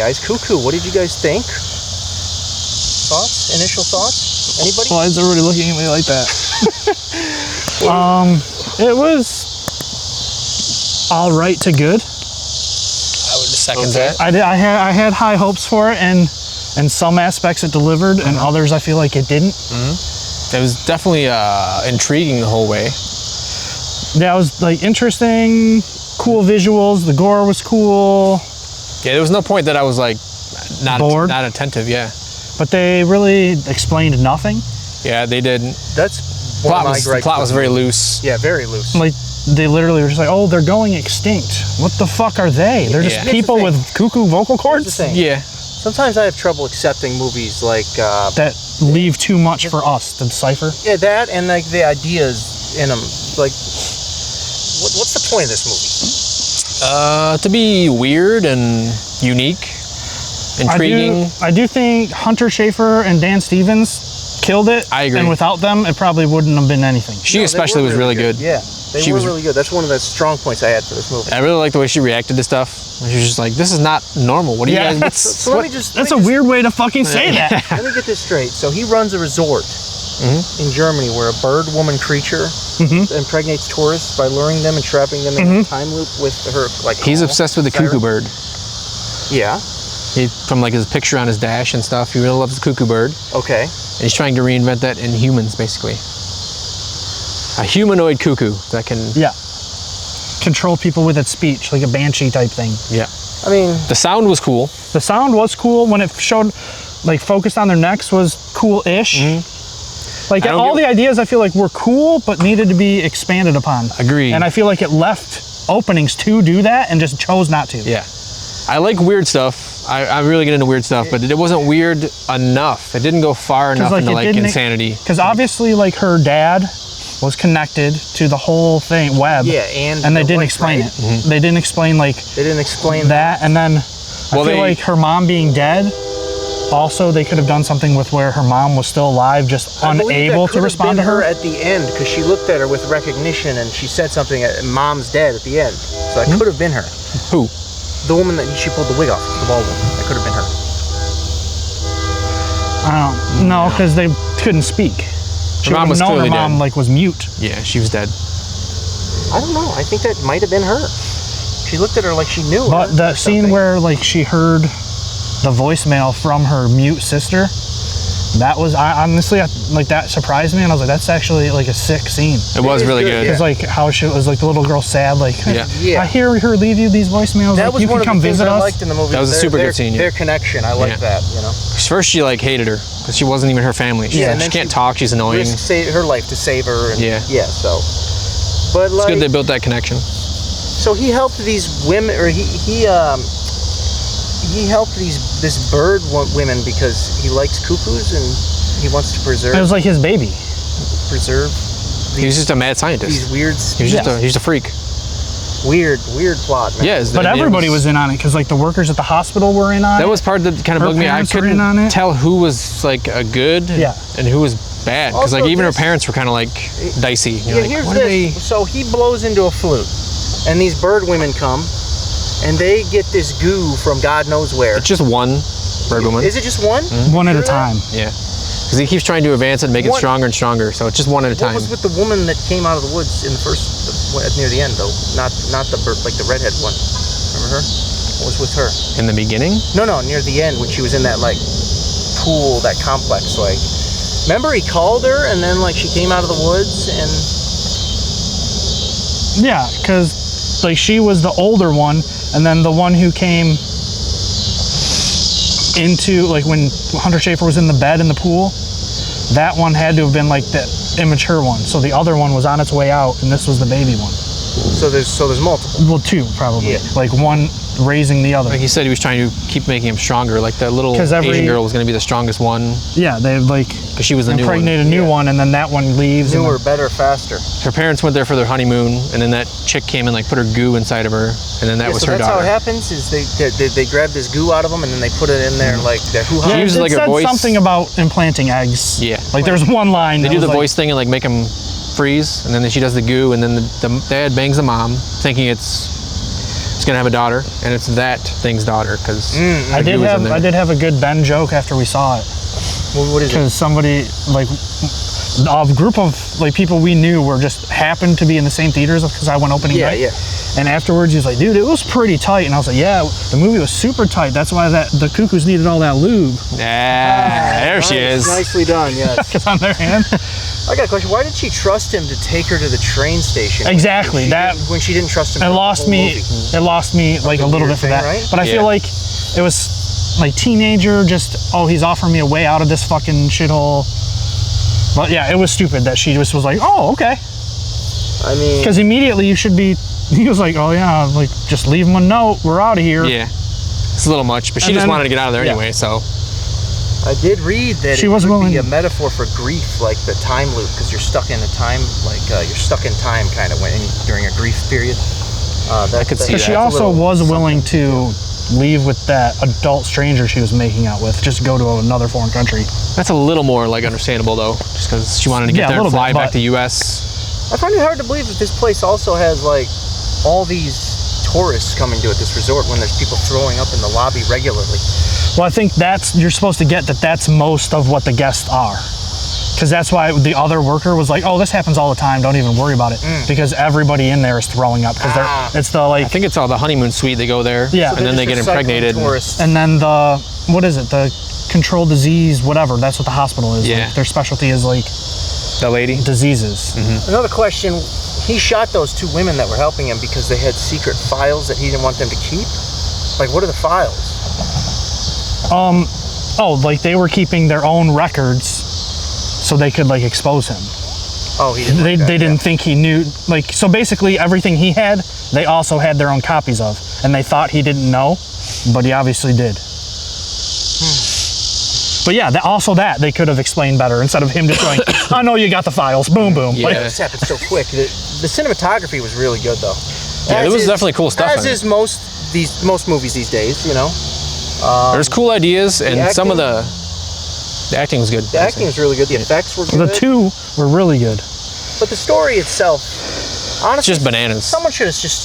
guys. Cuckoo, what did you guys think? Thoughts? Initial thoughts? Anybody? Why is everybody looking at me like that? It was all right to good. I would second that. I had high hopes for it, and in some aspects it delivered, and others I feel like it didn't. It was definitely intriguing the whole way. Yeah, it was like interesting, cool visuals. The gore was cool. Yeah, there was no point that I was like Bored? not attentive. Yeah, But they really explained nothing. yeah, they did. That's one of my gripes. The plot was very loose. Yeah, very loose. Like, they literally were just like, oh, they're going extinct. What the fuck are they? They're just Yeah. people with cuckoo vocal Here's the cords thing. Yeah, Sometimes I have trouble accepting movies like that leave too much for us to decipher. yeah, that and like the ideas in them. Like, what's the point of this movie? to be weird and unique, intriguing. I do think Hunter Schafer and Dan Stevens killed it. I agree. And without them, it probably wouldn't have been anything. She No, they especially were was really good. Yeah, they were really good. That's one of the strong points I had for this movie. I really liked the way she reacted to stuff. She was just like, "This is not normal. What do you Yeah. guys?" What's, So let me just. That's a weird way to fucking say that. Let me get this straight. So he runs a resort in Germany where a bird woman creature impregnates tourists by luring them and trapping them in a time loop with her. Like He's obsessed with the cuckoo bird. Yeah. From like his picture on his dash and stuff. He really loves the cuckoo bird, Okay. and he's trying to reinvent that in humans, basically. A humanoid cuckoo that can. Yeah. Control people with its speech, like a banshee type thing. Yeah. I mean, The sound was cool. The sound was cool when it showed, like, focused on their necks was cool-ish. Like, I don't all get- the ideas I feel like were cool, but needed to be expanded upon. Agreed. And I feel like it left openings to do that and just chose not to. Yeah. I like weird stuff. I really get into weird stuff, but it wasn't weird enough. It didn't go far enough like, into it like didn't- insanity. Because obviously, like, her dad was connected to the whole thing, web. yeah, and And they the didn't wife, explain right? it. They didn't explain, like, They didn't explain that. And then I Well, feel they- like her mom being dead, also they could have done something with where her mom was still alive, just I believe that unable could to have respond to been her. at the end because she looked at her with recognition and she said something. Mom's dead at the end, so that could have been her. Who? The woman that she pulled the wig off, the bald one. That could have been her. I don't know, because they couldn't speak. She mom would was have known her clearly mom dead. like was mute. Yeah, she was dead. I don't know. I think that might have been her. She looked at her like she knew her. But the or scene something. where like she heard the voicemail from her mute sister, that was honestly like that surprised me, and I was like, that's actually like a sick scene. It was is really good, good. yeah. Because like how she was like the little girl sad, like Yeah. I hear her leave you these voicemails. that Like, was you one can of come the things visit I us. liked in the movie. That was a super good scene, yeah. Their connection, I like Yeah. that. You know, First, she like hated her because she wasn't even her family. She, Yeah, and she then can't she talk. She's annoying. risked her life to save her. And, Yeah. Yeah. So, but It's like, good they built that connection. so he helped these women, or he helped this bird women because he likes cuckoos and he wants to It preserve was like his baby. He was just a mad scientist. these weird He was just a freak. weird plot, man. Yeah, But everybody was in on it because like the workers at the hospital were in on it. That was part that kind of Her bugged me. I parents were in on couldn't it. tell who was like a good and who was bad because like Also, even her this- parents were kind of like dicey. You're Yeah, like, here's what are this. So he blows into a flute, and these bird women come, and they get this goo from God knows where. It's just one bird woman. Is it just one? one at a Sure that? time. Yeah, because he keeps trying to advance it and make it What- stronger and stronger. So it's just one at a What time. was with the woman that came out of the woods in the near the end though? Not the bird, like the redhead one. Remember her? What was with her? In the beginning, No, near the end when she was in that like pool, that complex. Like, remember he called her, and then like she came out of the woods, and Yeah, because like she was the older one, and then the one who came into like when Hunter Schafer was in the bed in the pool, that one had to have been like the immature one. So the other one was on its way out, and this was the baby one. so there's multiple. Well, two probably. Yeah. Like one raising the other. like he said, he was trying to keep making him stronger. Like that little 'Cause every- Asian girl was going to be the strongest one Yeah, they like because she was the new one. impregnate a new Yeah. one, and then that one leaves. and Newer, then- better, faster. Her parents went there for their honeymoon, and then that chick came and like put her goo inside of her, and then that was so her that's how it daughter. happens. Is they grab this goo out of them, and then they put it in there like their hoo-ha. She uses it like her said voice. something about implanting eggs. Yeah. Like there's one line. They that do the was, like, voice thing and like make them freeze, and then she does the goo, and then the dad bangs the mom, thinking it's is gonna have a daughter, and it's that thing's daughter because I did have a good Ben joke after we saw it. What is it? Because somebody, like, a group of like people we knew were just happened to be in the same theaters because I went opening night. Yeah. And afterwards he was like, dude, it was pretty tight. And I was like, yeah, the movie was super tight. That's why the Cuckoos needed all that lube. There she is. Nicely done, yes. Because on their hand. I got a question. Why did she trust him to take her to the train station? Exactly. When she didn't trust him. It lost me. It lost me like a little bit for that. Right? But I feel like it was like teenager. Just he's offering me a way out of this fucking shithole. But yeah, it was stupid that she just was like, oh, okay. I mean, because immediately you should be. He was like, oh yeah, like just leave him a note. We're out of here. Yeah, it's a little much, but she just wanted to get out of there anyway. So I did read that she it was could willing. be a metaphor for grief, like the time loop, because you're stuck in a time, like you're stuck in time, kind of during a grief period. I could see that. Because she also was willing to leave with that adult stranger she was making out with, just go to another foreign country. That's a little more like understandable though, just because she wanted to get there and fly back to U.S. I find it hard to believe that this place also has like all these tourists coming to this resort when there's people throwing up in the lobby regularly. Well, I think you're supposed to get that's most of what the guests are. Because that's why the other worker was like, oh, this happens all the time, don't even worry about it. Because everybody in there is throwing up. Because it's the like... I think it's all the honeymoon suite, they go there, yeah. and then they get impregnated. And then what is it? The controlled disease, whatever, that's what the hospital is. Yeah. Like, their specialty is like... The lady? Diseases. Another question, he shot those two women that were helping him because they had secret files that he didn't want them to keep? Like, what are the files? Oh, like they were keeping their own records so they could like expose him. Oh, he didn't. They didn't think he knew. Like, so basically everything he had, they also had their own copies of, and they thought he didn't know, but he obviously did. But yeah, that they could have explained better instead of him just going, I know you got the files, boom, boom. Yeah. Like, This happened so quick. The cinematography was really good, though. Yeah, there was definitely cool stuff. As is most movies these days, you know. There's cool ideas, and some of the acting was good. The acting was really good. The effects were good. the two were really good. But the story itself, honestly, Just bananas. Someone should have just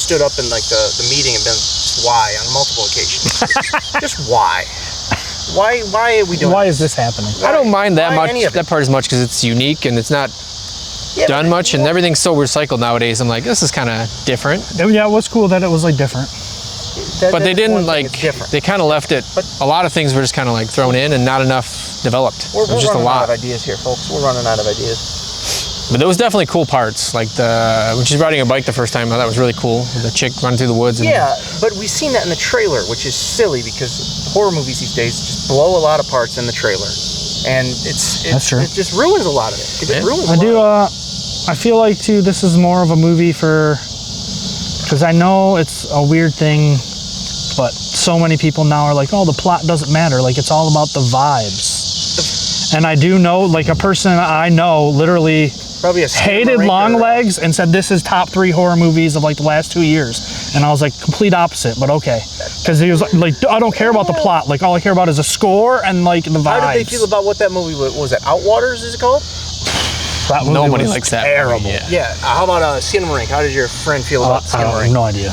stood up in like the meeting and been just why on multiple occasions. Just why? Why are we doing? Why this? is this happening? I don't mind that Why much. any of it? That part as much because it's unique and it's not done much, and everything's so recycled nowadays. I'm like, this is kind of different. Yeah, it was cool that it was like different. But they didn't like. They kind of left it. A lot of things were just kind of like thrown in and not enough developed. We're It was just a running lot. out of ideas here, folks. We're running out of ideas. But there was definitely cool parts, like when she's riding a bike the first time. That was really cool. The chick running through the woods. And Yeah, but we've seen that in the trailer, which is silly because horror movies these days just blow a lot of parts in the trailer, and That's true. it just ruins a lot of it. It ruins. I do. I feel like too. This is more of a movie because I know it's a weird thing, but so many people now are like, "Oh, the plot doesn't matter. Like it's all about the vibes." And I do know, like a person I know, literally Probably hated Longlegs and said this is top 3 horror movies of like the last 2 years. And I was like, complete opposite, but okay. Because he was like, I don't care about the plot. Like all I care about is the score and like the vibes. How did they feel about what that movie was? Was it Outwaters? Is it called? That movie Nobody was likes that. terrible. Movie, Yeah. How about Skinamarink? How did your friend feel about I have Skinamarink? no idea.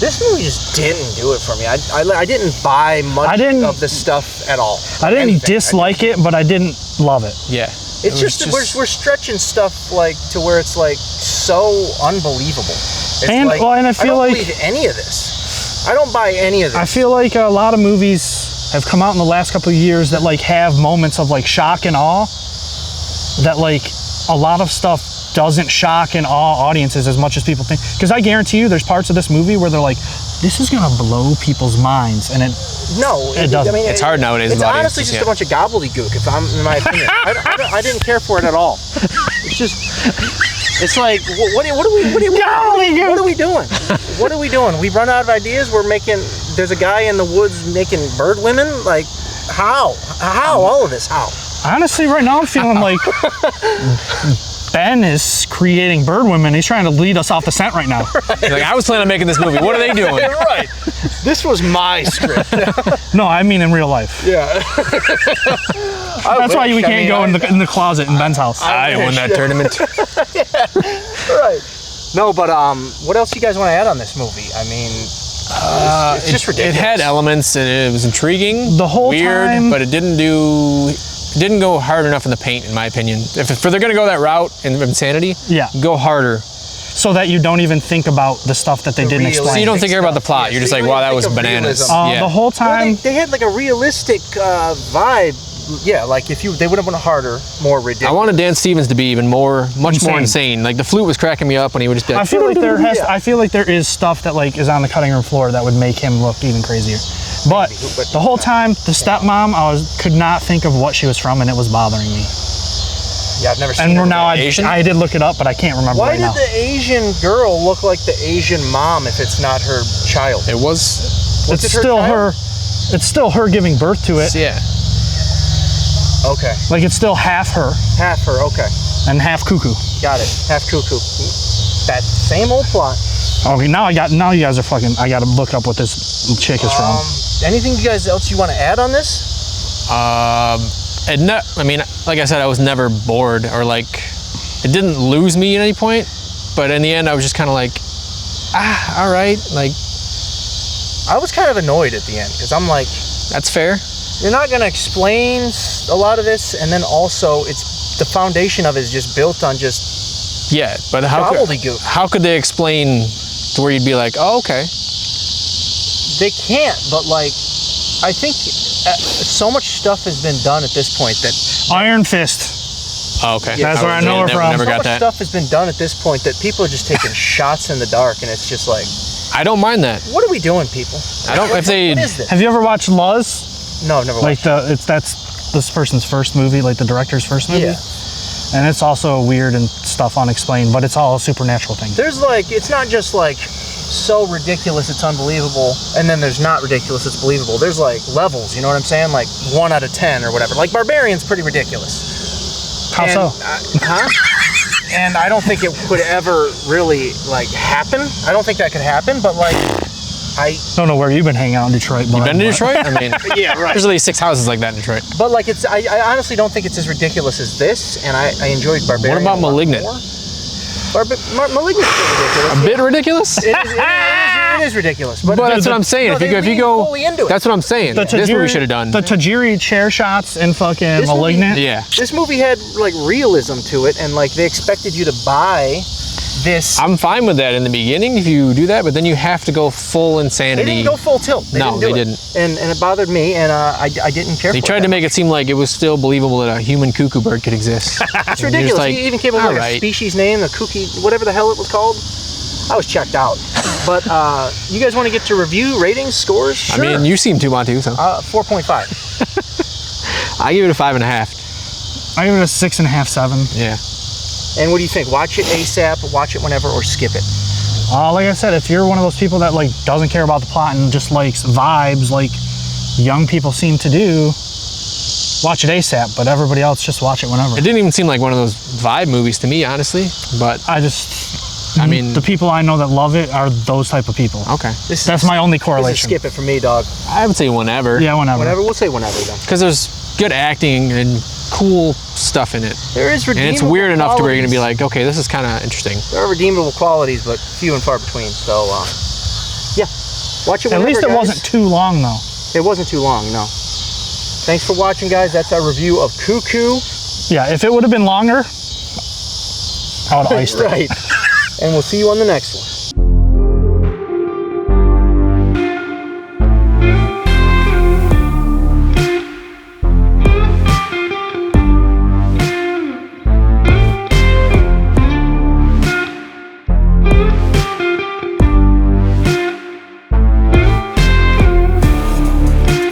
This movie just didn't do it for me. I didn't buy much of the stuff at all. I didn't dislike it, but I didn't love it. Yeah. It's just we're stretching stuff like to where it's like so unbelievable. It's And like, well, and I feel don't like believe any of this. I don't buy any of this. I feel like a lot of movies have come out in the last couple of years that like have moments of like shock and awe. That like a lot of stuff doesn't shock and awe audiences as much as people think. Because I guarantee you, there's parts of this movie where they're like, "This is gonna blow people's minds," and it doesn't. I mean, It's hard nowadays. It's honestly just a bunch of gobbledygook. If I'm, in my opinion, I didn't care for it at all. It's just, it's like, what are we doing? What are we doing? We run out of ideas. There's a guy in the woods making bird women. Like, how all of this? How? Honestly, right now I'm feeling like Ben is creating bird women. He's trying to lead us off the scent right now. Like, I was planning on making this movie. What are they doing? Right. This was my script. No, I mean in real life. Yeah. That's why we can't go in the closet in Ben's house. I won that tournament. Right. No, but what else you guys want to add on this movie? I mean, it's just ridiculous. It had elements and it was intriguing. The whole weird, time- but it didn't go hard enough in the paint, in my opinion. If they're gonna go that route in insanity, Yeah. go harder. So that you don't even think about the stuff that they didn't realistic explain. So you don't think about the plot. Yes, You're just so like, you wow, don't that was think of bananas. realism. Yeah. The whole time, they had like a realistic vibe. Yeah, like if they would have went harder, more ridiculous. I wanted Dan Stevens to be even much more insane. Like the flute was cracking me up when he would just be like, I feel like there is stuff that like is on the cutting room floor that would make him look even crazier. But the whole time, the stepmom, could not think of what she was from, and it was bothering me. Yeah, I've never seen And her. now Asian? I did look it up, but I can't remember Why right did now. the Asian girl look like the Asian mom if it's not her child? it was, Was It's it her still child? her. It's still her giving birth to it. yeah. Okay, Like it's still half her half her. Okay, and half Cuckoo. got it. Half Cuckoo. That same old plot. Okay, now you guys are fucking. I gotta look up what this chick is from. Anything you guys else you want to add on this? I mean, like I said, I was never bored or like, it didn't lose me at any point. But in the end, I was just kind of like, all right, like I was kind of annoyed at the end because I'm like, that's fair. you're not going to explain a lot of this, and then also it's the foundation of it is just built on just Yeah, but gobbledygook. how could they explain to where you'd be like, oh, okay. They can't, but like, I think so much stuff has been done at this point that Iron Fist. Oh, okay. Yeah, That's where I know her from. Never so got much that. stuff has been done at this point that people are just taking shots in the dark, and it's just like, I don't mind that. what are we doing, people? I don't. If they, What is this? Have you ever watched Luz? No, I've never Like watched. that's this person's first movie, like the director's first movie. Yeah. And it's also weird and stuff unexplained, but it's all a supernatural thing. There's like, it's not just like so ridiculous it's unbelievable, and then there's not ridiculous it's believable. There's like levels, you know what I'm saying? Like 1 out of 10 or whatever. Like Barbarian's pretty ridiculous. How And, so? And I don't think it could ever really like happen. I don't think that could happen, but like I Don't know where you've been hanging out in Detroit, but you been to Detroit? I mean, yeah, right. there's at least 6 houses like that in Detroit. But like I honestly don't think it's as ridiculous as this, and I enjoyed Barbarian. What about a lot Malignant? more. Malignant's ridiculous. A bit ridiculous. It is ridiculous, but That's what I'm saying. No, if you they go, lean fully into it. that's what I'm saying. This movie should have done. the Tajiri chair shots in fucking This movie- Malignant. Yeah, This movie had like realism to it, and like they expected you to buy this. I'm fine with that in the beginning if you do that, but then you have to go full They insanity. didn't go full tilt. No, they didn't. And it bothered me, and I didn't care. They for tried it to that make it seem like it was still believable that a human cuckoo bird could exist. It's And you're ridiculous. just like, He even came up with all like a right. species name, the cookie, whatever the hell it was called. I was checked out. But you guys want to get to review, ratings, scores? Sure. I mean, you seem to want to, so 4.5. I give it a 5.5. I give it a 6.5, 7. Yeah. And what do you think? Watch it ASAP, watch it whenever, or skip it. Like I said, if you're one of those people that like doesn't care about the plot and just likes vibes, like young people seem to do, watch it ASAP. But everybody else, just watch it whenever. It didn't even seem like one of those vibe movies to me, honestly. But I mean, mean, the people I know that love it are those type of people. okay. That's my only This is correlation. skip it for me, dog. I would say whenever. Yeah, whenever. Whenever, we'll say whenever then. Because there's good acting and cool stuff in it. There is And redeemable it's weird enough to where you're going to be qualities. like, okay, this is kind of interesting. There are redeemable qualities, but few and far between. So, yeah. Watch it At whenever, least it guys. wasn't too long though. It wasn't too long, no. Thanks for watching, guys. That's our review of Cuckoo. Yeah, if it would have been longer, I would have iced it. Right. And we'll see you on the next one.